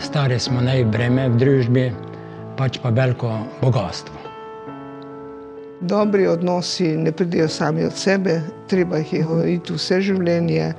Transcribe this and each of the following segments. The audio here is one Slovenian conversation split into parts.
Stari smo ne breme v družbi, pač pa veliko bogatstvo. Dobri odnosi ne pridejo sami od sebe, treba jih je gojiti vse življenje,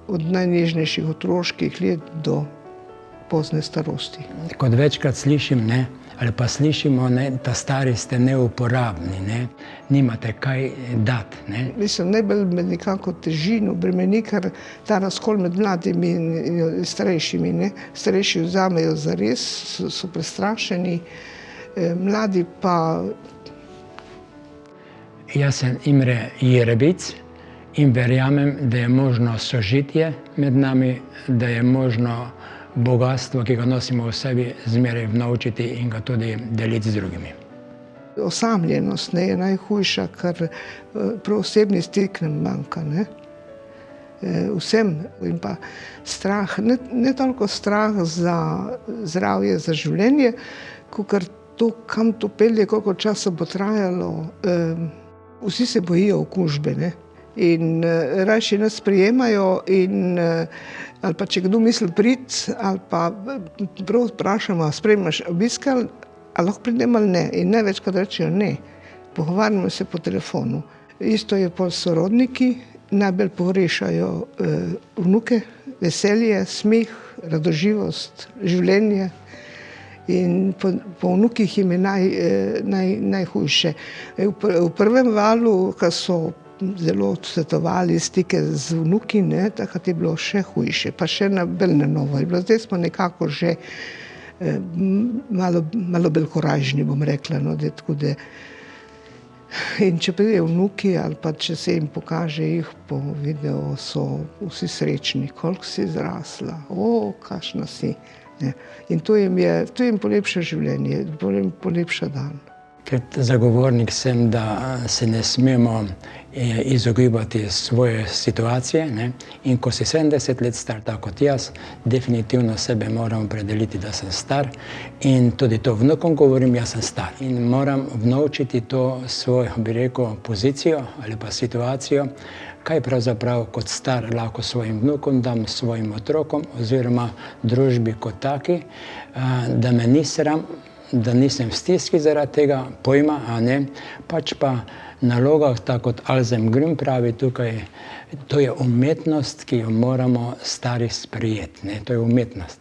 od najnežnejših otroških let do pozne starosti. Kot večkrat slišim, ali pa slišimo, da stari ste neuporabni, nimate kaj dati. Mislim, najbolj me nekako teži in obremeni, ker ta razkol med mladimi in starejšimi. Starejši vzamejo zares, so prestrašeni, mladi pa... Jaz sem Imre Jerebic in verjamem, da je možno sožitje med nami, da je možno bogatstvo, ki ga nosimo v sebi, zmeraj vnovčiti in ga tudi deliti z drugimi. Osamljenost je najhujša, ker prav osebni stik nam manjka. Vsem. In pa strah, ne toliko strah za zdravje, za življenje, kakor to, kam to pelje, koliko časa bo trajalo. Vsi se bojijo okužbe, in rajši nas sprejemajo in ali pa če kdo misli priti, ali pa prav vprašamo, sprejmeš obisk, ali lahko pridem ali ne. In največkrat rečejo ne. Pogovarjamo se po telefonu. Isto je pol s sorodniki, najbolj pogrešajo vnuke, veselje, smeh, radoživost, življenje. In po vnukih jim je najhujše. V prvem valu, ko so zelo svetovali stike z vnuki, takrat je bilo še hujše, pa še bolj na novo je bilo. Zdaj smo nekako že malo bolj korajžni, bom rekla. In če pridejo vnuki ali pa če se jim pokaže jih po videu, so vsi srečni, koliko si zrasla, kakšna si. In to jim polepša življenje, polepša dan. Ker zagovornik sem, da se ne smemo izogibati svoje situacije, in ko si 70 let star, tako kot jaz, definitivno sebe moram opredeliti, da sem star, in tudi to vnukom govorim, jaz sem star. In moram vnovčiti to svojo, bi rekel, pozicijo ali pa situacijo, kaj pravzaprav kot star lahko svojim vnukom dam, svojim otrokom oziroma družbi kot taki, da me ni sram, da nisem v stiski zaradi tega pojma, pač pa naloga, tako kot Anselm Grün pravi tukaj, to je umetnost, ki jo moramo stari sprejeti. To je umetnost.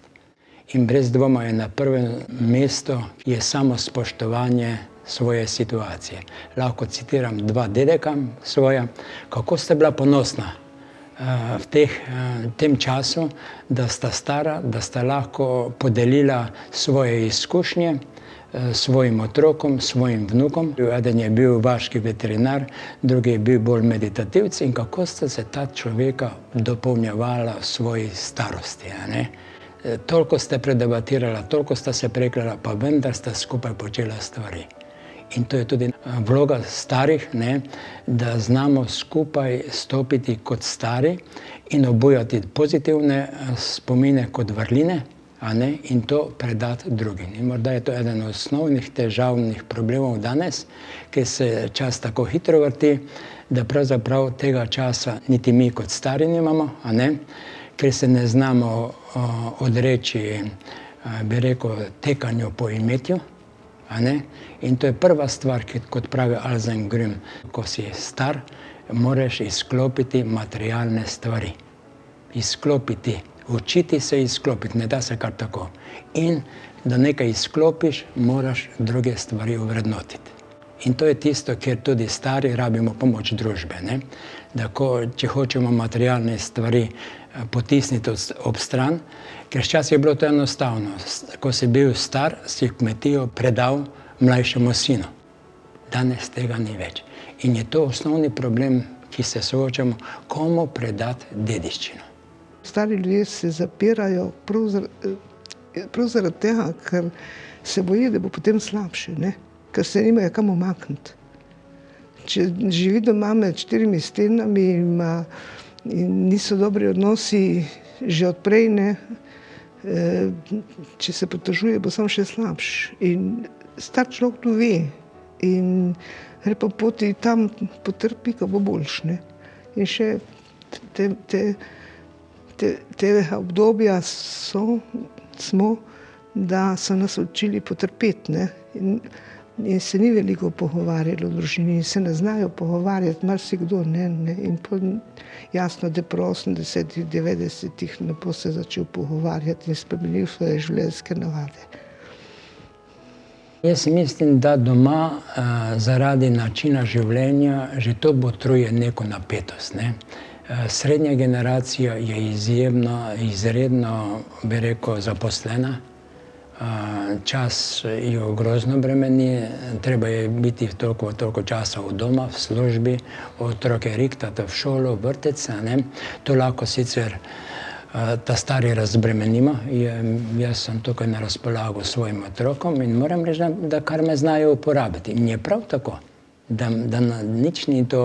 In brez dvoma je na prvem mestu je samo spoštovanje svoje situacije. Lahko citiram dva dedeka svoja, kako sta bila ponosna v tem času, da sta stara, da sta lahko podelila svoje izkušnje svojim otrokom, svojim vnukom. Eden je bil vaški veterinar, drugi je bil bolj meditativc, in kako sta se ta človeka dopolnjevala v svoji starosti. Toliko ste predebatirala, toliko sta se preklala, pa vendar sta skupaj počela stvari. In to je tudi vloga starih, da znamo skupaj stopiti kot stari in obujati pozitivne spomine kot vrline, in to predati drugim. In morda je to eden osnovnih težavnih problemov danes, ker se čas tako hitro vrti, da pravzaprav tega časa niti mi kot stari nimamo, ker se ne znamo odreči, bi rekel, tekanju po imetju. In to je prva stvar, kot pravi Anselm Grün. Ko si star, moraš izklopiti materialne stvari. Izklopiti. Učiti se izklopiti, ne da se kar tako. In da nekaj izklopiš, moraš druge stvari ovrednotiti. In to je tisto, kjer tudi stari rabimo pomoč družbe. Da če hočemo materialne stvari potisniti ob stran, ker včasih je bilo to enostavno. Ko si bil star, si kmetijo predal mlajšemu sinu. Danes tega ni več. In je to osnovni problem, ki se soočamo, komu predati dediščino. Stari ljudje se zapirajo prav zaradi tega, ker se bojijo, da bo potem slabše, ker se nimajo kam umakniti. Če živi doma med 4 stenami in niso dobri odnosi že od prej, če se pritožuje, bo samo še slabše. In star človek to ve in gre po poti tam potrpi, ko bo boljše. In še te obdobja so smo, da so nas učili potrpeti, ne? In se ni veliko pogovarjalo v družini, in se ne znajo pogovarjati, marsikdo ne. In jasno, da po 80-ih, 90-ih ne bo se začel pogovarjati in spremenil svoje življenjske navade. Jaz mislim, da doma zaradi načina življenja že to botruje neko napetost, ne. Srednja generacija je izredno, bi rekel, zaposlena. Čas jo grozno bremeni, treba je biti toliko časa v doma, v službi, otroke rihtati v šolo, v vrtec, ne. To lahko sicer ta stari razbremenimo. Jaz sem tukaj na razpolago svojim otrokom in moram reči, da kar me znajo uporabiti. In je prav tako, da nič ni to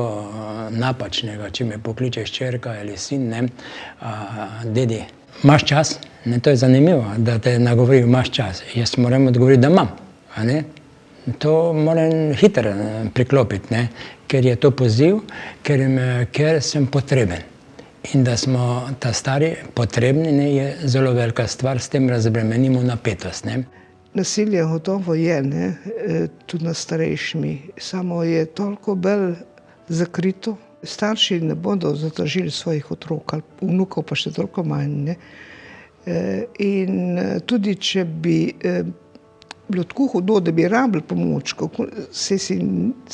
napačnega, če me pokliče hčerka ali sin, ne, dedi, imaš čas? Ne, to je zanimivo, da te nagovorijo, imaš čas. Jaz moram odgovoriti, da imam, a ne. To moram hitro priklopiti, ne, ker je to poziv, ker sem potreben. In da smo ta stari potrebni, ne, je zelo velika stvar, s tem razbremenimo napetost, ne. Nasilje gotovo je, ne, tudi nad starejšimi, samo je toliko bolj zakrito. Starši ne bodo zatožili svojih otrok ali vnukov, pa še toliko manj, ne. In tudi če bi bilo tako hudo, da bi rabili pomoč, saj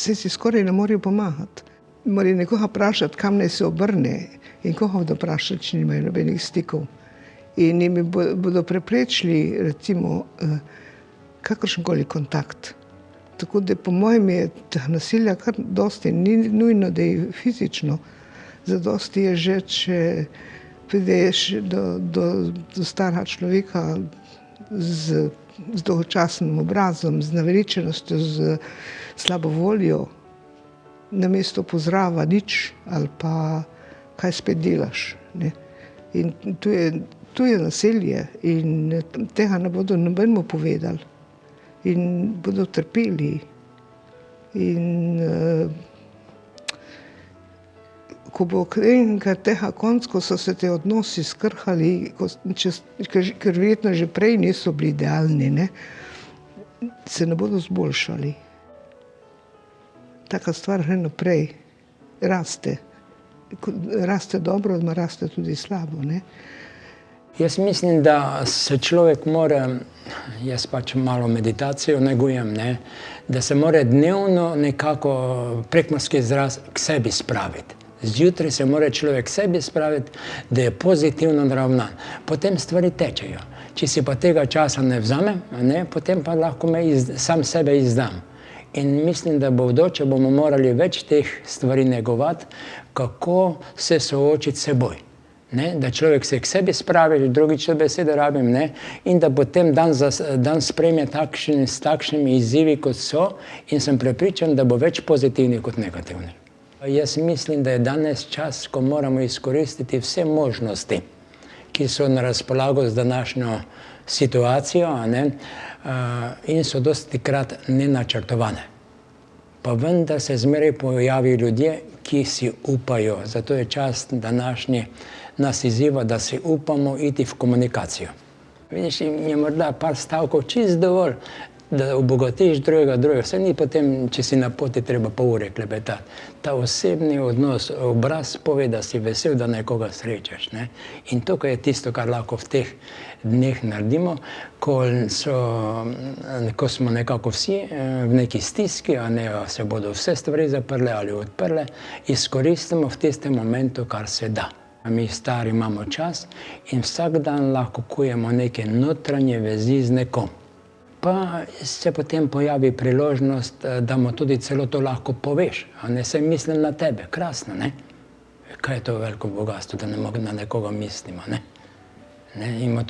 si skoraj ne morejo pomagati. Morajo nekoga vprašati, kam naj se obrne, in koga bodo vprašali, če nimajo nobenih stikov. In jim bodo preprečili, recimo, kakršenkoli kontakt. Tako da po mojem je teh nasilja kar dosti, ni nujno, da je fizično. Zadosti je že, če prideš do starega človeka z dolgočasnim obrazom, z naveličenostjo, z slabo voljo, namesto pozdrava nič ali pa kaj spet delaš, ne. In tu je nasilje in tega ne bodo nobenemu povedali. In bodo trpeli. In ko bo enkrat tega konec, ko so se te odnosi skrhali, ker verjetno že prej niso bili idealni, ne, se ne bodo zboljšali. Taka stvar gre naprej, raste. Raste dobro, raste tudi slabo, ne. Jaz mislim, da se človek mora, jaz pač malo meditacijo negujem, ne, da se mora dnevno nekako prekmurski izraz k sebi spraviti. Zjutraj se mora človek k sebi spraviti, da je pozitivno naravnan. Potem stvari tečejo. Če si pa tega časa ne vzamem, ne, potem pa lahko sam sebe izdam. In mislim, da bodoče bomo morali več teh stvari negovati, kako se soočiti s seboj. Ne, da človek se k sebi spravi, drugič besede rabim, ne, in da potem dan sprejme s takšnimi izzivi, kot so, in sem prepričan, da bo več pozitivnih kot negativnih. Jaz mislim, da je danes čas, ko moramo izkoristiti vse možnosti, ki so na razpolago z današnjo situacijo, ne, in so dostikrat nenačrtovane. Pa vendar se zmeraj pojavijo ljudje, ki si upajo. Zato je čas današnji nas izziva, da si upamo iti v komunikacijo. Vidiš, je morda par stavkov čist dovolj, da obogatiš drugega. Vse ni potem, če si na poti, treba pol ure klepetati. Ta osebni odnos, obraz pove, da si vesel, da nekoga srečaš, ne. In tukaj je tisto, kar lahko v teh dneh naredimo, ko smo nekako vsi v neki stiski, a ne, se bodo vse stvari zaprle ali odprle, izkoristimo v tistem momentu, kar se da. Mi stari imamo čas in vsak dan lahko kujemo neke notranje vezi z nekom. Pa se potem pojavi priložnost, da mu tudi celo to lahko poveš, a ne, saj mislim na tebe, krasno, ne. Kaj je to veliko bogatstvo, da na nekoga mislimo, ne. In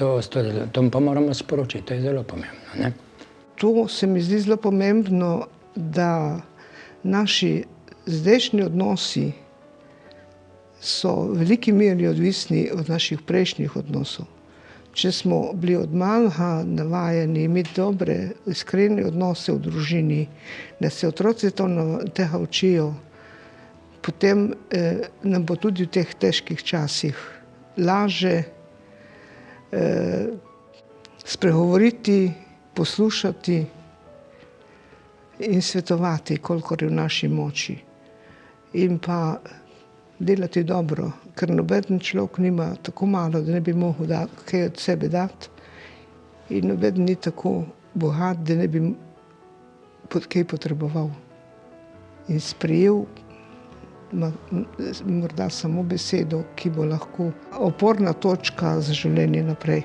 to pa moramo sporočiti, to je zelo pomembno, ne. To se mi zdi zelo pomembno, da naši zdajšnji odnosi so v veliki meri odvisni od naših prejšnjih odnosov. Če smo bili od malega navajeni imeti dobre, iskrene odnose v družini, da se otroci tega učijo, potem nam bo tudi v teh težkih časih lažje. spregovoriti, poslušati in svetovati, kolikor je v naši moči. In pa delati dobro, ker noben človek nima tako malo, da ne bi mogel kaj od sebe dati. In noben ni tako bogat, da ne bi kaj potreboval. In sprejel morda samo besedo, ki bo lahko oporna točka za življenje naprej.